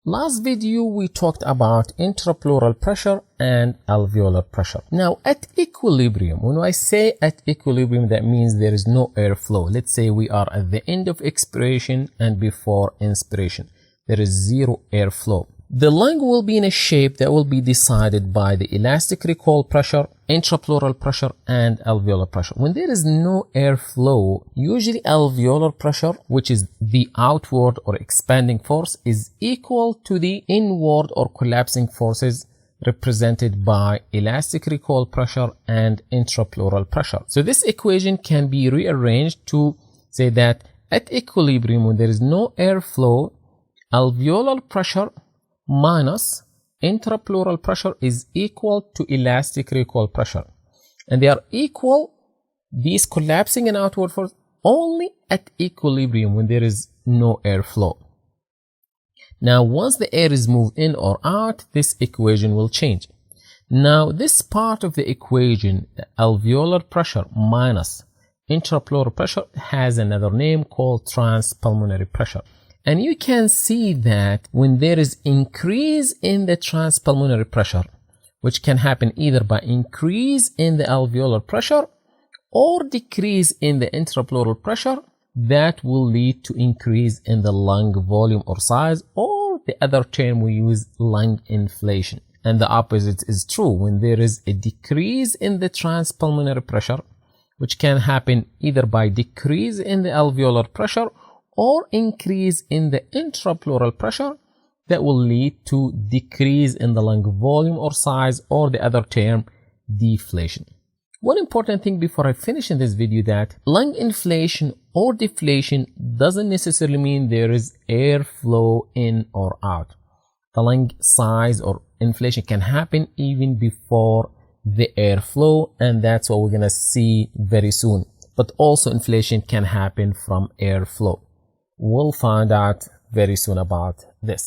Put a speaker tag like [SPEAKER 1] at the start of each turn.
[SPEAKER 1] Last video we talked about intrapleural pressure and alveolar pressure. Now at equilibrium, when I say at equilibrium, that means there is no airflow. Let's say we are at the end of expiration and before inspiration. There is zero airflow. The lung will be in a shape that will be decided by the elastic recoil pressure, intrapleural pressure, and alveolar pressure. When there is no airflow, usually alveolar pressure, which is the outward or expanding force, is equal to the inward or collapsing forces represented by elastic recoil pressure and intrapleural pressure. So this equation can be rearranged to say that at equilibrium, when there is no airflow, alveolar pressure minus intrapleural pressure is equal to elastic recoil pressure, and they are equal, these collapsing and outward force, only at equilibrium when there is no airflow. Now once the air is moved in or out, this equation will change. Now this part of the equation, alveolar pressure minus intrapleural pressure, has another name called transpulmonary pressure. And you can see that when there is increase in the transpulmonary pressure, which can happen either by increase in the alveolar pressure or decrease in the intrapleural pressure, that will lead to increase in the lung volume or size, or the other term we use, lung inflation. And the opposite is true. When there is a decrease in the transpulmonary pressure, which can happen either by decrease in the alveolar pressure or increase in the intrapleural pressure, that will lead to decrease in the lung volume or size, or the other term, deflation. One important thing before I finish in this video, that lung inflation or deflation doesn't necessarily mean there is airflow in or out. The lung size or inflation can happen even before the airflow, and that's what we're gonna see very soon. But also inflation can happen from airflow. We'll find out very soon about this.